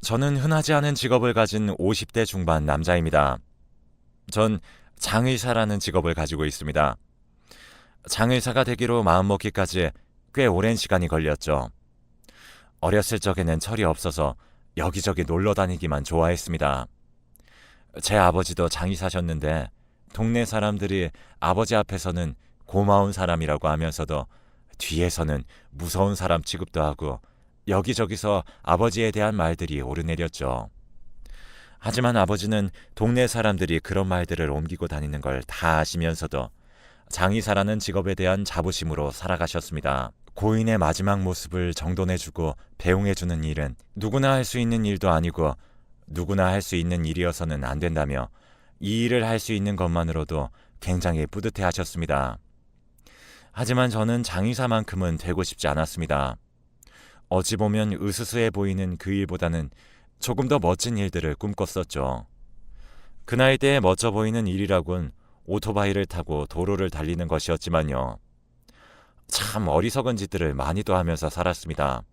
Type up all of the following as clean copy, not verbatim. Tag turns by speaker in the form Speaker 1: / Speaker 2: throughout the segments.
Speaker 1: 저는 흔하지 않은 직업을 가진 50대 중반 남자입니다. 전 장의사라는 직업을 가지고 있습니다. 장의사가 되기로 마음먹기까지 꽤 오랜 시간이 걸렸죠. 어렸을 적에는 철이 없어서 여기저기 놀러 다니기만 좋아했습니다. 제 아버지도 장의사셨는데 동네 사람들이 아버지 앞에서는 고마운 사람이라고 하면서도 뒤에서는 무서운 사람 취급도 하고 여기저기서 아버지에 대한 말들이 오르내렸죠. 하지만 아버지는 동네 사람들이 그런 말들을 옮기고 다니는 걸 다 아시면서도 장의사라는 직업에 대한 자부심으로 살아가셨습니다. 고인의 마지막 모습을 정돈해주고 배웅해주는 일은 누구나 할 수 있는 일도 아니고 누구나 할 수 있는 일이어서는 안 된다며 이 일을 할 수 있는 것만으로도 굉장히 뿌듯해 하셨습니다. 하지만 저는 장의사만큼은 되고 싶지 않았습니다. 어찌 보면 으스스해 보이는 그 일보다는 조금 더 멋진 일들을 꿈꿨었죠. 그 나이대에 멋져 보이는 일이라곤 오토바이를 타고 도로를 달리는 것이었지만요. 참 어리석은 짓들을 많이도 하면서 살았습니다.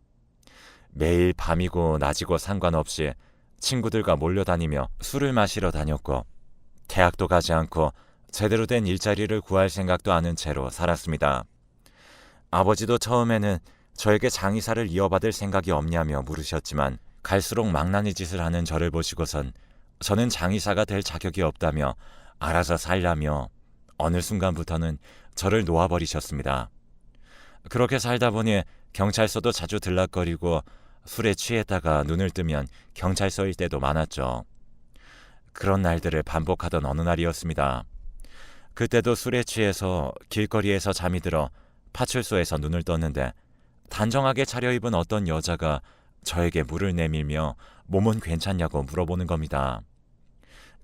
Speaker 1: 매일 밤이고 낮이고 상관없이 친구들과 몰려다니며 술을 마시러 다녔고 대학도 가지 않고 제대로 된 일자리를 구할 생각도 않은 채로 살았습니다. 아버지도 처음에는 저에게 장의사를 이어받을 생각이 없냐며 물으셨지만 갈수록 망나니 짓을 하는 저를 보시고선 저는 장의사가 될 자격이 없다며 알아서 살라며 어느 순간부터는 저를 놓아버리셨습니다. 그렇게 살다 보니 경찰서도 자주 들락거리고 술에 취했다가 눈을 뜨면 경찰서일 때도 많았죠. 그런 날들을 반복하던 어느 날이었습니다. 그때도 술에 취해서 길거리에서 잠이 들어 파출소에서 눈을 떴는데 단정하게 차려입은 어떤 여자가 저에게 물을 내밀며 몸은 괜찮냐고 물어보는 겁니다.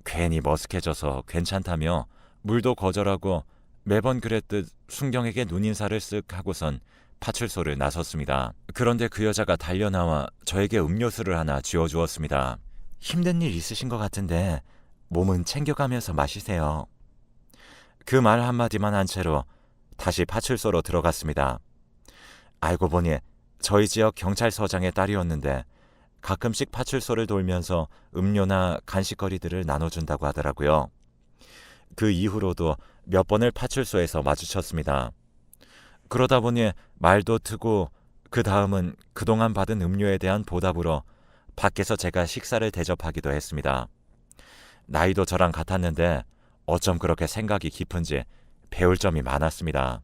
Speaker 1: 괜히 머쓱해져서 괜찮다며 물도 거절하고 매번 그랬듯 순경에게 눈인사를 쓱 하고선 파출소를 나섰습니다. 그런데 그 여자가 달려나와 저에게 음료수를 하나 쥐어주었습니다. 힘든 일 있으신 것 같은데 몸은 챙겨가면서 마시세요. 그 말 한마디만 한 채로 다시 파출소로 들어갔습니다. 알고 보니 저희 지역 경찰서장의 딸이었는데 가끔씩 파출소를 돌면서 음료나 간식거리들을 나눠준다고 하더라고요. 그 이후로도 몇 번을 파출소에서 마주쳤습니다. 그러다 보니 말도 트고 그 다음은 그동안 받은 음료에 대한 보답으로 밖에서 제가 식사를 대접하기도 했습니다. 나이도 저랑 같았는데 어쩜 그렇게 생각이 깊은지 배울 점이 많았습니다.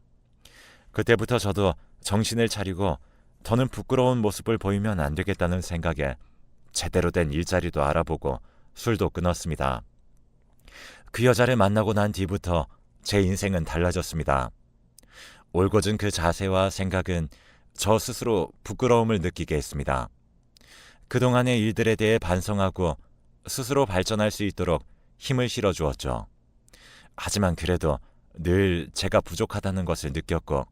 Speaker 1: 그때부터 저도 정신을 차리고 더는 부끄러운 모습을 보이면 안 되겠다는 생각에 제대로 된 일자리도 알아보고 술도 끊었습니다. 그 여자를 만나고 난 뒤부터 제 인생은 달라졌습니다. 올곧은 그 자세와 생각은 저 스스로 부끄러움을 느끼게 했습니다. 그동안의 일들에 대해 반성하고 스스로 발전할 수 있도록 힘을 실어주었죠. 하지만 그래도 늘 제가 부족하다는 것을 느꼈고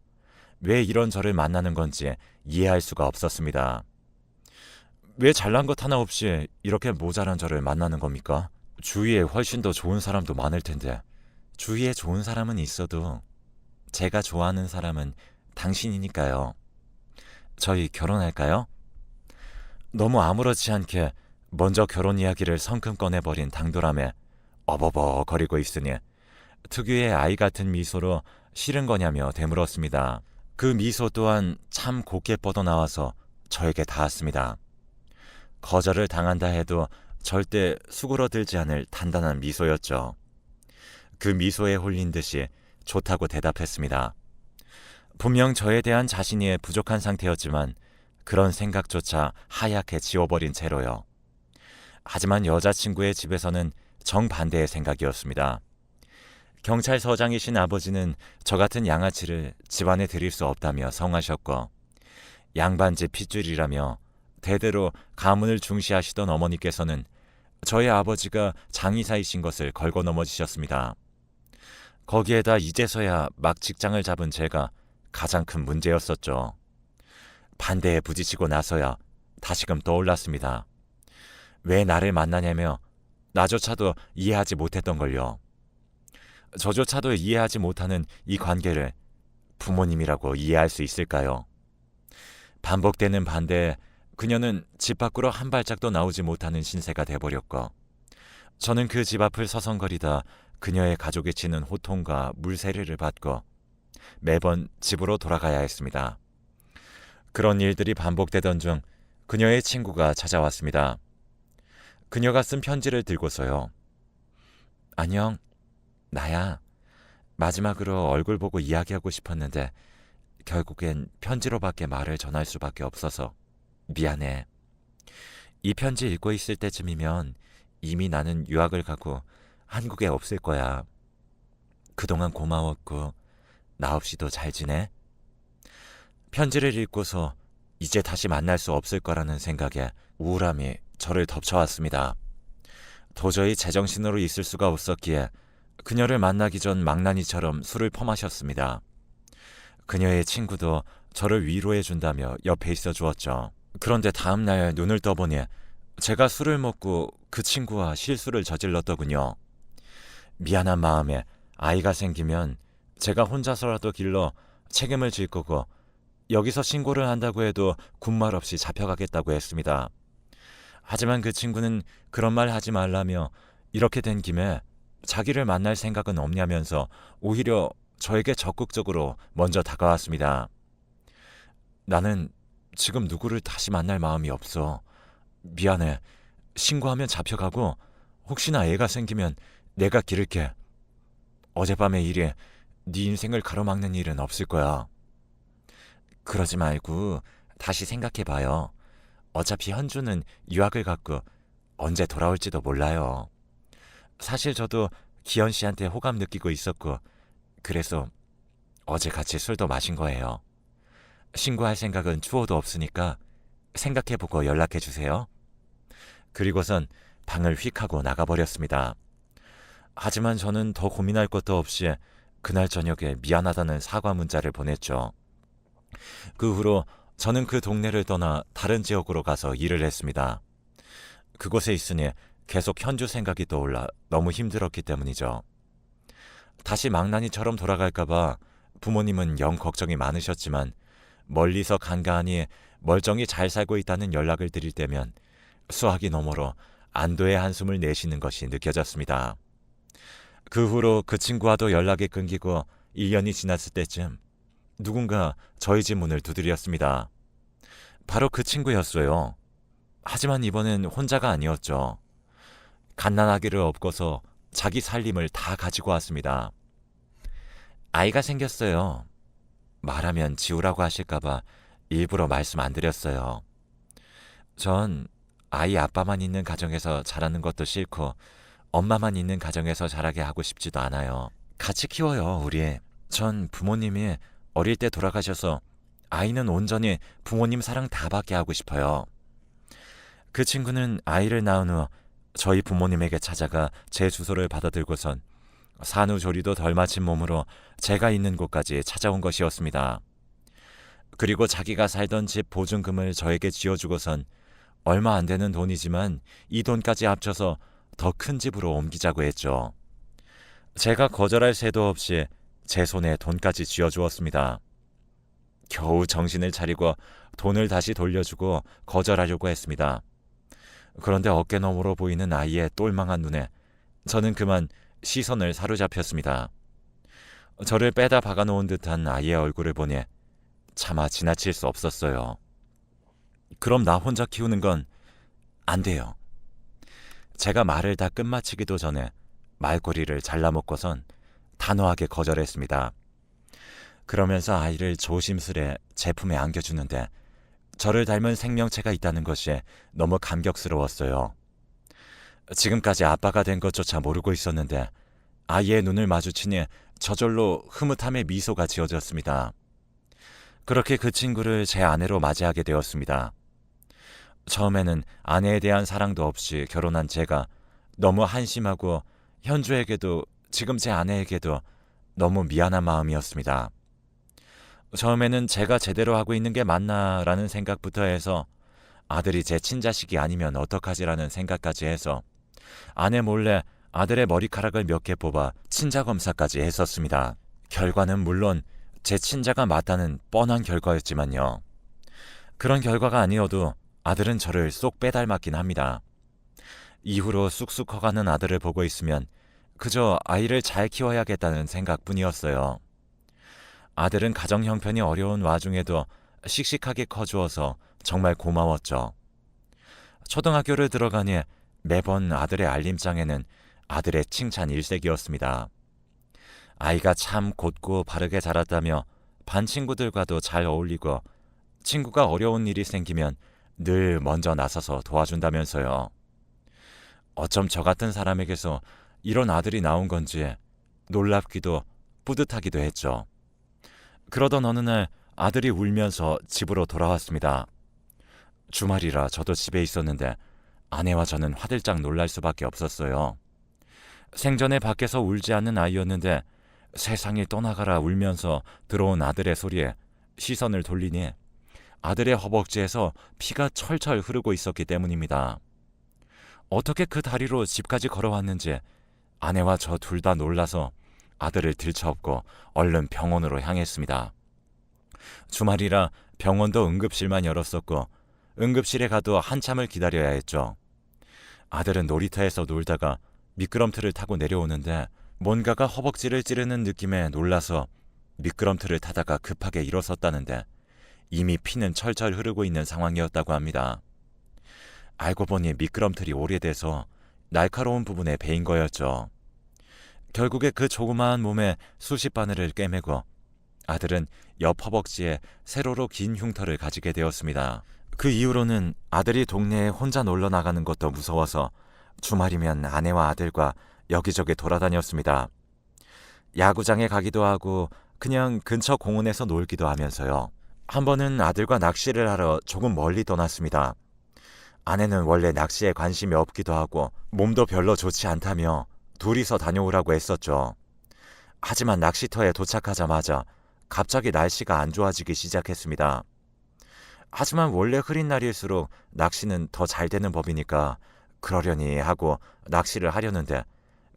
Speaker 1: 왜 이런 저를 만나는 건지 이해할 수가 없었습니다. 왜 잘난 것 하나 없이 이렇게 모자란 저를 만나는 겁니까? 주위에 훨씬 더 좋은 사람도 많을 텐데 주위에 좋은 사람은 있어도 제가 좋아하는 사람은 당신이니까요. 저희 결혼할까요? 너무 아무렇지 않게 먼저 결혼 이야기를 성큼 꺼내버린 당돌함에 어버버거리고 있으니 특유의 아이 같은 미소로 싫은 거냐며 되물었습니다. 그 미소 또한 참 곱게 뻗어나와서 저에게 닿았습니다. 거절을 당한다 해도 절대 수그러들지 않을 단단한 미소였죠. 그 미소에 홀린 듯이 좋다고 대답했습니다. 분명 저에 대한 자신이 부족한 상태였지만 그런 생각조차 하얗게 지워버린 채로요. 하지만 여자친구의 집에서는 정반대의 생각이었습니다. 경찰서장이신 아버지는 저 같은 양아치를 집안에 들일 수 없다며 성하셨고 양반집 핏줄이라며 대대로 가문을 중시하시던 어머니께서는 저희 아버지가 장의사이신 것을 걸고 넘어지셨습니다. 거기에다 이제서야 막 직장을 잡은 제가 가장 큰 문제였었죠. 반대에 부딪히고 나서야 다시금 떠올랐습니다. 왜 나를 만나냐며 나조차도 이해하지 못했던 걸요. 저조차도 이해하지 못하는 이 관계를 부모님이라고 이해할 수 있을까요? 반복되는 반대에 그녀는 집 밖으로 한 발짝도 나오지 못하는 신세가 돼버렸고, 저는 그 집 앞을 서성거리다 그녀의 가족이 치는 호통과 물세례를 받고 매번 집으로 돌아가야 했습니다. 그런 일들이 반복되던 중 그녀의 친구가 찾아왔습니다. 그녀가 쓴 편지를 들고서요. 안녕, 나야. 마지막으로 얼굴 보고 이야기하고 싶었는데 결국엔 편지로밖에 말을 전할 수밖에 없어서 미안해. 이 편지 읽고 있을 때쯤이면 이미 나는 유학을 가고 한국에 없을 거야. 그동안 고마웠고 나 없이도 잘 지내? 편지를 읽고서 이제 다시 만날 수 없을 거라는 생각에 우울함이 저를 덮쳐왔습니다. 도저히 제정신으로 있을 수가 없었기에 그녀를 만나기 전 망나니처럼 술을 퍼마셨습니다. 그녀의 친구도 저를 위로해 준다며 옆에 있어 주었죠. 그런데 다음 날 눈을 떠보니 제가 술을 먹고 그 친구와 실수를 저질렀더군요. 미안한 마음에 아이가 생기면 제가 혼자서라도 길러 책임을 질 거고 여기서 신고를 한다고 해도 군말 없이 잡혀가겠다고 했습니다. 하지만 그 친구는 그런 말 하지 말라며 이렇게 된 김에 자기를 만날 생각은 없냐면서 오히려 저에게 적극적으로 먼저 다가왔습니다. 나는 지금 누구를 다시 만날 마음이 없어. 미안해. 신고하면 잡혀가고 혹시나 애가 생기면 내가 기를게. 어젯밤의 일이 네 인생을 가로막는 일은 없을 거야. 그러지 말고 다시 생각해봐요. 어차피 현주는 유학을 갔고 언제 돌아올지도 몰라요. 사실 저도 기현 씨한테 호감 느끼고 있었고 그래서 어제 같이 술도 마신 거예요. 신고할 생각은 추호도 없으니까 생각해보고 연락해주세요. 그리고선 방을 휙 하고 나가버렸습니다. 하지만 저는 더 고민할 것도 없이 그날 저녁에 미안하다는 사과 문자를 보냈죠. 그 후로 저는 그 동네를 떠나 다른 지역으로 가서 일을 했습니다. 그곳에 있으니 계속 현주 생각이 떠올라 너무 힘들었기 때문이죠. 다시 망나니처럼 돌아갈까봐 부모님은 영 걱정이 많으셨지만 멀리서 간간히 멀쩡히 잘 살고 있다는 연락을 드릴 때면 수화기 너머로 안도의 한숨을 내쉬는 것이 느껴졌습니다. 그 후로 그 친구와도 연락이 끊기고 1년이 지났을 때쯤 누군가 저희 집 문을 두드렸습니다. 바로 그 친구였어요. 하지만 이번엔 혼자가 아니었죠. 갓난아기를 업고서 자기 살림을 다 가지고 왔습니다. 아이가 생겼어요. 말하면 지우라고 하실까봐 일부러 말씀 안 드렸어요. 전 아이 아빠만 있는 가정에서 자라는 것도 싫고 엄마만 있는 가정에서 자라게 하고 싶지도 않아요. 같이 키워요, 우리. 전 부모님이 어릴 때 돌아가셔서 아이는 온전히 부모님 사랑 다 받게 하고 싶어요. 그 친구는 아이를 낳은 후 저희 부모님에게 찾아가 제 주소를 받아들고선 산후조리도 덜 마친 몸으로 제가 있는 곳까지 찾아온 것이었습니다. 그리고 자기가 살던 집 보증금을 저에게 쥐어주고선 얼마 안 되는 돈이지만 이 돈까지 합쳐서 더 큰 집으로 옮기자고 했죠. 제가 거절할 새도 없이 제 손에 돈까지 쥐어주었습니다. 겨우 정신을 차리고 돈을 다시 돌려주고 거절하려고 했습니다. 그런데 어깨 너머로 보이는 아이의 똘망한 눈에 저는 그만 시선을 사로잡혔습니다. 저를 빼다 박아놓은 듯한 아이의 얼굴을 보니 차마 지나칠 수 없었어요. 그럼 나 혼자 키우는 건 안 돼요. 제가 말을 다 끝마치기도 전에 말꼬리를 잘라먹고선 단호하게 거절했습니다. 그러면서 아이를 조심스레 제 품에 안겨주는데 저를 닮은 생명체가 있다는 것이 너무 감격스러웠어요. 지금까지 아빠가 된 것조차 모르고 있었는데 아이의 눈을 마주치니 저절로 흐뭇함의 미소가 지어졌습니다. 그렇게 그 친구를 제 아내로 맞이하게 되었습니다. 처음에는 아내에 대한 사랑도 없이 결혼한 제가 너무 한심하고 현주에게도 지금 제 아내에게도 너무 미안한 마음이었습니다. 처음에는 제가 제대로 하고 있는 게 맞나라는 생각부터 해서 아들이 제 친자식이 아니면 어떡하지라는 생각까지 해서 아내 몰래 아들의 머리카락을 몇 개 뽑아 친자 검사까지 했었습니다. 결과는 물론 제 친자가 맞다는 뻔한 결과였지만요. 그런 결과가 아니어도 아들은 저를 쏙 빼닮았긴 합니다. 이후로 쑥쑥 커가는 아들을 보고 있으면 그저 아이를 잘 키워야겠다는 생각뿐이었어요. 아들은 가정 형편이 어려운 와중에도 씩씩하게 커주어서 정말 고마웠죠. 초등학교를 들어가니 매번 아들의 알림장에는 아들의 칭찬 일색이었습니다. 아이가 참 곧고 바르게 자랐다며 반 친구들과도 잘 어울리고 친구가 어려운 일이 생기면 늘 먼저 나서서 도와준다면서요. 어쩜 저 같은 사람에게서 이런 아들이 나온 건지 놀랍기도 뿌듯하기도 했죠. 그러던 어느 날 아들이 울면서 집으로 돌아왔습니다. 주말이라 저도 집에 있었는데 아내와 저는 화들짝 놀랄 수밖에 없었어요. 생전에 밖에서 울지 않는 아이였는데 세상이 떠나가라 울면서 들어온 아들의 소리에 시선을 돌리니 아들의 허벅지에서 피가 철철 흐르고 있었기 때문입니다. 어떻게 그 다리로 집까지 걸어왔는지 아내와 저 둘 다 놀라서 아들을 들쳐업고 얼른 병원으로 향했습니다. 주말이라 병원도 응급실만 열었었고 응급실에 가도 한참을 기다려야 했죠. 아들은 놀이터에서 놀다가 미끄럼틀을 타고 내려오는데 뭔가가 허벅지를 찌르는 느낌에 놀라서 미끄럼틀을 타다가 급하게 일어섰다는데 이미 피는 철철 흐르고 있는 상황이었다고 합니다. 알고 보니 미끄럼틀이 오래돼서 날카로운 부분에 베인 거였죠. 결국에 그 조그마한 몸에 수십 바늘을 꿰매고 아들은 옆 허벅지에 세로로 긴 흉터를 가지게 되었습니다. 그 이후로는 아들이 동네에 혼자 놀러 나가는 것도 무서워서 주말이면 아내와 아들과 여기저기 돌아다녔습니다. 야구장에 가기도 하고 그냥 근처 공원에서 놀기도 하면서요. 한 번은 아들과 낚시를 하러 조금 멀리 떠났습니다. 아내는 원래 낚시에 관심이 없기도 하고 몸도 별로 좋지 않다며 둘이서 다녀오라고 했었죠. 하지만 낚시터에 도착하자마자 갑자기 날씨가 안 좋아지기 시작했습니다. 하지만 원래 흐린 날일수록 낚시는 더 잘 되는 법이니까 그러려니 하고 낚시를 하려는데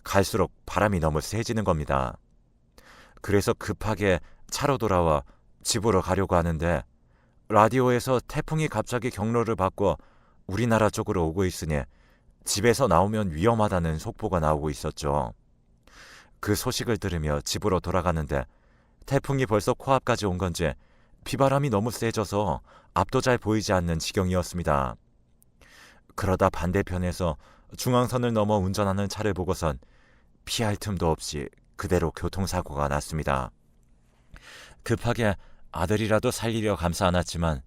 Speaker 1: 갈수록 바람이 너무 세지는 겁니다. 그래서 급하게 차로 돌아와 집으로 가려고 하는데 라디오에서 태풍이 갑자기 경로를 바꿔 우리나라 쪽으로 오고 있으니 집에서 나오면 위험하다는 속보가 나오고 있었죠. 그 소식을 들으며 집으로 돌아가는데 태풍이 벌써 코앞까지 온 건지 비바람이 너무 세져서 앞도 잘 보이지 않는 지경이었습니다. 그러다 반대편에서 중앙선을 넘어 운전하는 차를 보고선 피할 틈도 없이 그대로 교통사고가 났습니다. 급하게 아들이라도 살리려 감싸 안았지만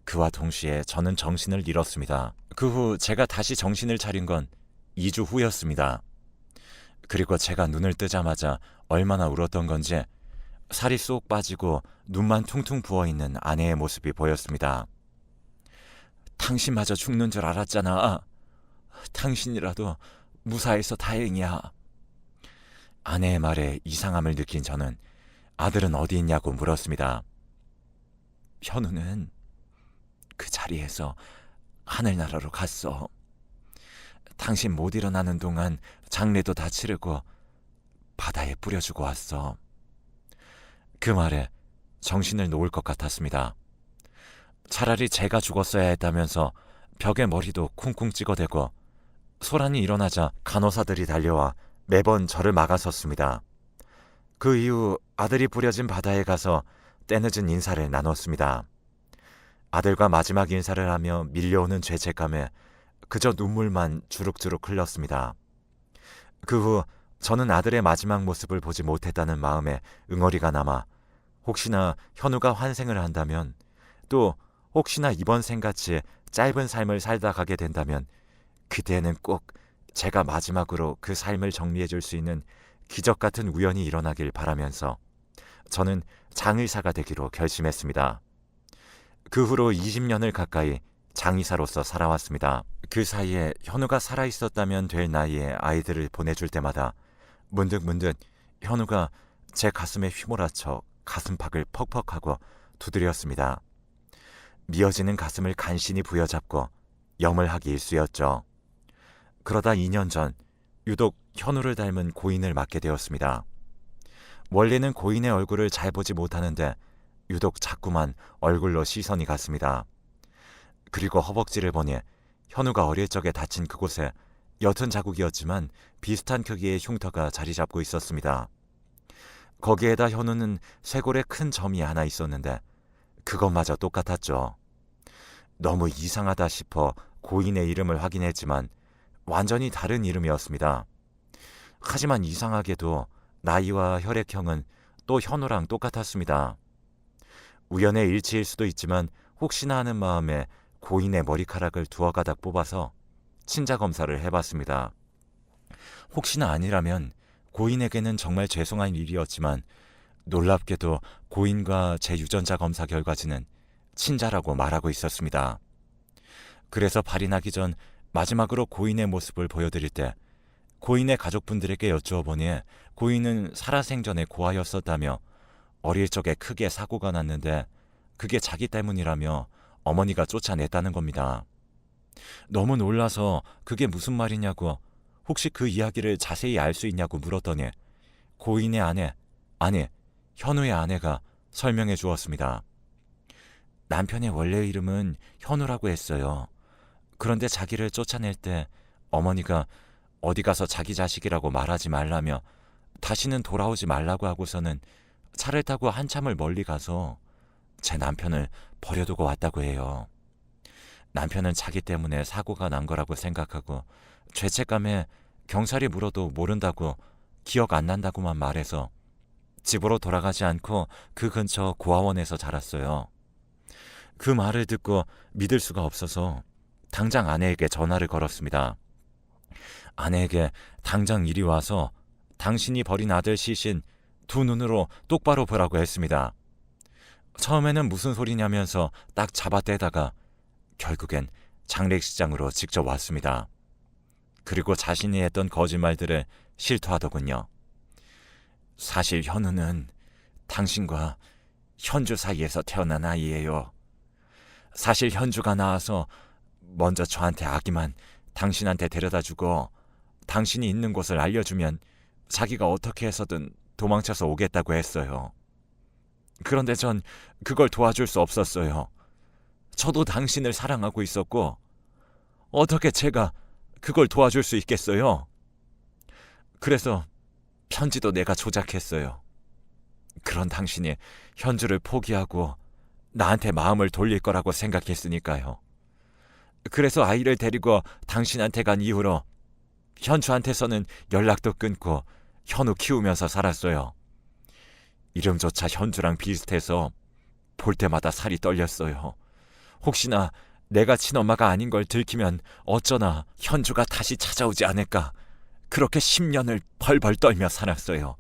Speaker 1: 그와 동시에 저는 정신을 잃었습니다. 그 후 제가 다시 정신을 차린 건 2주 후였습니다. 그리고 제가 눈을 뜨자마자 얼마나 울었던 건지 살이 쏙 빠지고 눈만 퉁퉁 부어있는 아내의 모습이 보였습니다. 당신마저 죽는 줄 알았잖아. 당신이라도 무사해서 다행이야. 아내의 말에 이상함을 느낀 저는 아들은 어디 있냐고 물었습니다. 현우는 그 자리에서 하늘나라로 갔어. 당신 못 일어나는 동안 장례도 다 치르고 바다에 뿌려주고 왔어. 그 말에 정신을 놓을 것 같았습니다. 차라리 제가 죽었어야 했다면서 벽에 머리도 쿵쿵 찍어대고 소란이 일어나자 간호사들이 달려와 매번 저를 막아섰습니다. 그 이후 아들이 뿌려진 바다에 가서 때늦은 인사를 나눴습니다. 아들과 마지막 인사를 하며 밀려오는 죄책감에 그저 눈물만 주룩주룩 흘렀습니다. 그 후 저는 아들의 마지막 모습을 보지 못했다는 마음에 응어리가 남아 혹시나 현우가 환생을 한다면 또 혹시나 이번 생같이 짧은 삶을 살다 가게 된다면 그때는 꼭 제가 마지막으로 그 삶을 정리해 줄 수 있는 기적 같은 우연이 일어나길 바라면서 저는 장의사가 되기로 결심했습니다. 그 후로 20년을 가까이 장의사로서 살아왔습니다. 그 사이에 현우가 살아있었다면 될 나이에 아이들을 보내줄 때마다 문득문득 현우가 제 가슴에 휘몰아쳐 가슴팍을 퍽퍽하고 두드렸습니다. 미어지는 가슴을 간신히 부여잡고 염을하기 일쑤였죠. 그러다 2년 전 유독 현우를 닮은 고인을 맞게 되었습니다. 원래는 고인의 얼굴을 잘 보지 못하는데 유독 자꾸만 얼굴로 시선이 갔습니다. 그리고 허벅지를 보니 현우가 어릴 적에 다친 그곳에 옅은 자국이었지만 비슷한 크기의 흉터가 자리 잡고 있었습니다. 거기에다 현우는 쇄골에 큰 점이 하나 있었는데 그것마저 똑같았죠. 너무 이상하다 싶어 고인의 이름을 확인했지만 완전히 다른 이름이었습니다. 하지만 이상하게도 나이와 혈액형은 또 현우랑 똑같았습니다. 우연의 일치일 수도 있지만 혹시나 하는 마음에 고인의 머리카락을 두어 가닥 뽑아서 친자 검사를 해봤습니다. 혹시나 아니라면 고인에게는 정말 죄송한 일이었지만 놀랍게도 고인과 제 유전자 검사 결과지는 친자라고 말하고 있었습니다. 그래서 발이 나기 전 마지막으로 고인의 모습을 보여드릴 때 고인의 가족분들에게 여쭈어보니 고인은 살아생전에 고아였었다며 어릴 적에 크게 사고가 났는데 그게 자기 때문이라며 어머니가 쫓아냈다는 겁니다. 너무 놀라서 그게 무슨 말이냐고 혹시 그 이야기를 자세히 알 수 있냐고 물었더니 고인의 아내, 아니 현우의 아내가 설명해 주었습니다. 남편의 원래 이름은 현우라고 했어요. 그런데 자기를 쫓아낼 때 어머니가 어디 가서 자기 자식이라고 말하지 말라며 다시는 돌아오지 말라고 하고서는 차를 타고 한참을 멀리 가서 제 남편을 버려두고 왔다고 해요. 남편은 자기 때문에 사고가 난 거라고 생각하고 죄책감에 경찰이 물어도 모른다고 기억 안 난다고만 말해서 집으로 돌아가지 않고 그 근처 고아원에서 자랐어요. 그 말을 듣고 믿을 수가 없어서 당장 아내에게 전화를 걸었습니다. 아내에게 당장 이리 와서 당신이 버린 아들 시신 두 눈으로 똑바로 보라고 했습니다. 처음에는 무슨 소리냐면서 딱 잡아떼다가 결국엔 장례식장으로 직접 왔습니다. 그리고 자신이 했던 거짓말들을 실토하더군요. 사실 현우는 당신과 현주 사이에서 태어난 아이예요. 사실 현주가 나와서 먼저 저한테 아기만 당신한테 데려다주고 당신이 있는 곳을 알려주면 자기가 어떻게 해서든 도망쳐서 오겠다고 했어요. 그런데 전 그걸 도와줄 수 없었어요. 저도 당신을 사랑하고 있었고 어떻게 제가 그걸 도와줄 수 있겠어요? 그래서 편지도 내가 조작했어요. 그런 당신이 현주를 포기하고 나한테 마음을 돌릴 거라고 생각했으니까요. 그래서 아이를 데리고 당신한테 간 이후로 현주한테서는 연락도 끊고 현우 키우면서 살았어요. 이름조차 현주랑 비슷해서 볼 때마다 살이 떨렸어요. 혹시나 내가 친엄마가 아닌 걸 들키면 어쩌나 현주가 다시 찾아오지 않을까 그렇게 10년을 벌벌 떨며 살았어요.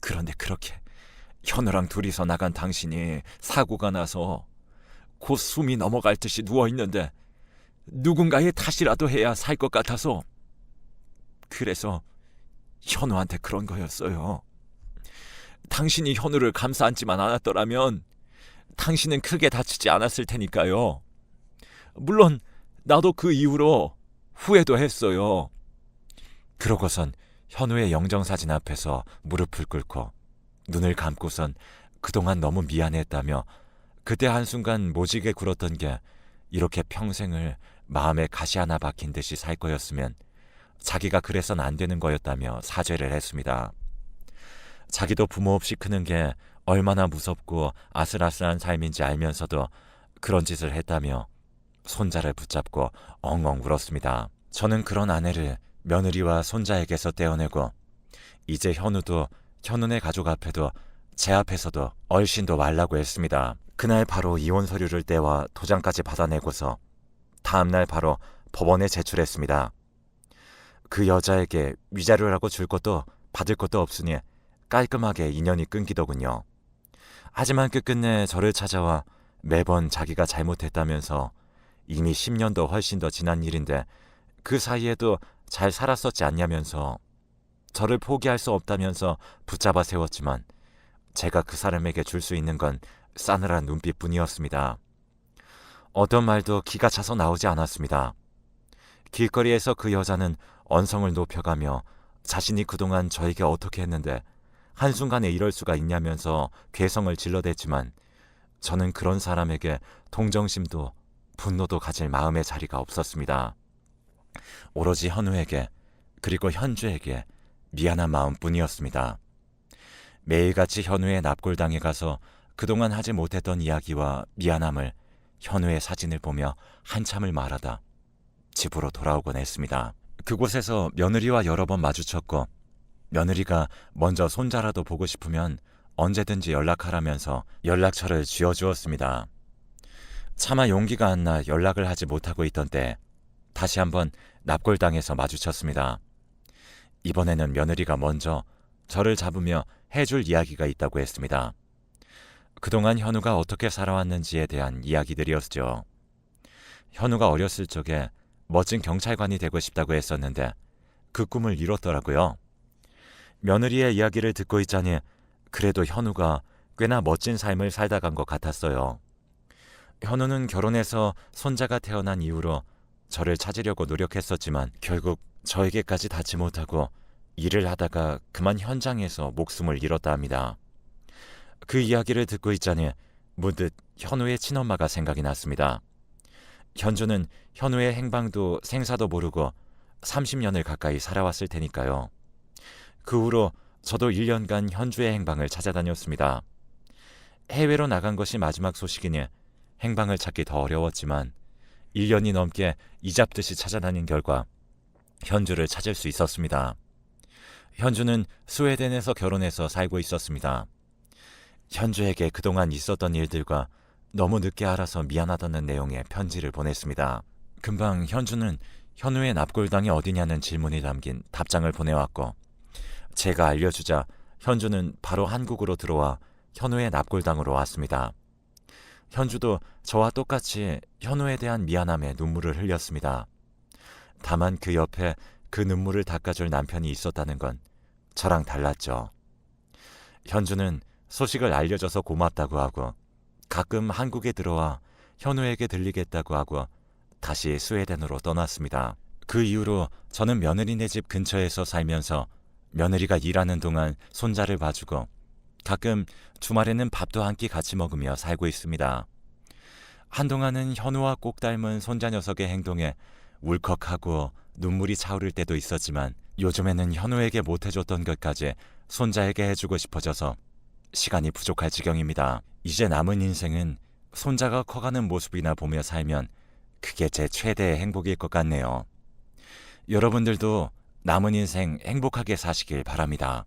Speaker 1: 그런데 그렇게 현우랑 둘이서 나간 당신이 사고가 나서 곧 숨이 넘어갈 듯이 누워있는데 누군가의 탓이라도 해야 살 것 같아서 그래서 현우한테 그런 거였어요. 당신이 현우를 감싸 안지만 않았더라면 당신은 크게 다치지 않았을 테니까요. 물론 나도 그 이후로 후회도 했어요. 그러고선 현우의 영정사진 앞에서 무릎을 꿇고 눈을 감고선 그동안 너무 미안했다며 그때 한순간 모지게 굴었던 게 이렇게 평생을 마음에 가시 하나 박힌 듯이 살 거였으면 자기가 그래선 안 되는 거였다며 사죄를 했습니다. 자기도 부모 없이 크는 게 얼마나 무섭고 아슬아슬한 삶인지 알면서도 그런 짓을 했다며 손자를 붙잡고 엉엉 울었습니다. 저는 그런 아내를 며느리와 손자에게서 떼어내고 이제 현우도 현우네 가족 앞에도 제 앞에서도 얼씬도 말라고 했습니다. 그날 바로 이혼 서류를 떼와 도장까지 받아내고서 다음날 바로 법원에 제출했습니다. 그 여자에게 위자료라고 줄 것도 받을 것도 없으니 깔끔하게 인연이 끊기더군요. 하지만 끝끝내 저를 찾아와 매번 자기가 잘못했다면서 이미 10년도 훨씬 더 지난 일인데 그 사이에도 잘 살았었지 않냐면서 저를 포기할 수 없다면서 붙잡아 세웠지만 제가 그 사람에게 줄 수 있는 건 싸늘한 눈빛뿐이었습니다. 어떤 말도 기가 차서 나오지 않았습니다. 길거리에서 그 여자는 언성을 높여가며 자신이 그동안 저에게 어떻게 했는데 한순간에 이럴 수가 있냐면서 괴성을 질러댔지만 저는 그런 사람에게 동정심도 분노도 가질 마음의 자리가 없었습니다. 오로지 현우에게 그리고 현주에게 미안한 마음뿐이었습니다. 매일같이 현우의 납골당에 가서 그동안 하지 못했던 이야기와 미안함을 현우의 사진을 보며 한참을 말하다 집으로 돌아오곤 했습니다. 그곳에서 며느리와 여러 번 마주쳤고 며느리가 먼저 손자라도 보고 싶으면 언제든지 연락하라면서 연락처를 쥐어주었습니다. 차마 용기가 안 나 연락을 하지 못하고 있던 때 다시 한번 납골당에서 마주쳤습니다. 이번에는 며느리가 먼저 저를 잡으며 해줄 이야기가 있다고 했습니다. 그동안 현우가 어떻게 살아왔는지에 대한 이야기들이었죠. 현우가 어렸을 적에 멋진 경찰관이 되고 싶다고 했었는데 그 꿈을 이뤘더라고요. 며느리의 이야기를 듣고 있자니 그래도 현우가 꽤나 멋진 삶을 살다 간 것 같았어요. 현우는 결혼해서 손자가 태어난 이후로 저를 찾으려고 노력했었지만 결국 저에게까지 닿지 못하고 일을 하다가 그만 현장에서 목숨을 잃었다 합니다. 그 이야기를 듣고 있자니 문득 현우의 친엄마가 생각이 났습니다. 현주는 현우의 행방도 생사도 모르고 30년을 가까이 살아왔을 테니까요. 그 후로 저도 1년간 현주의 행방을 찾아다녔습니다. 해외로 나간 것이 마지막 소식이니 행방을 찾기 더 어려웠지만 1년이 넘게 이잡듯이 찾아다닌 결과 현주를 찾을 수 있었습니다. 현주는 스웨덴에서 결혼해서 살고 있었습니다. 현주에게 그동안 있었던 일들과 너무 늦게 알아서 미안하다는 내용의 편지를 보냈습니다. 금방 현주는 현우의 납골당이 어디냐는 질문이 담긴 답장을 보내왔고 제가 알려주자 현주는 바로 한국으로 들어와 현우의 납골당으로 왔습니다. 현주도 저와 똑같이 현우에 대한 미안함에 눈물을 흘렸습니다. 다만 그 옆에 그 눈물을 닦아줄 남편이 있었다는 건 저랑 달랐죠. 현주는 소식을 알려줘서 고맙다고 하고 가끔 한국에 들어와 현우에게 들리겠다고 하고 다시 스웨덴으로 떠났습니다. 그 이후로 저는 며느리네 집 근처에서 살면서 며느리가 일하는 동안 손자를 봐주고 가끔 주말에는 밥도 한 끼 같이 먹으며 살고 있습니다. 한동안은 현우와 꼭 닮은 손자 녀석의 행동에 울컥하고 눈물이 차오를 때도 있었지만 요즘에는 현우에게 못해줬던 것까지 손자에게 해주고 싶어져서 시간이 부족할 지경입니다. 이제 남은 인생은 손자가 커가는 모습이나 보며 살면 그게 제 최대의 행복일 것 같네요. 여러분들도 남은 인생 행복하게 사시길 바랍니다.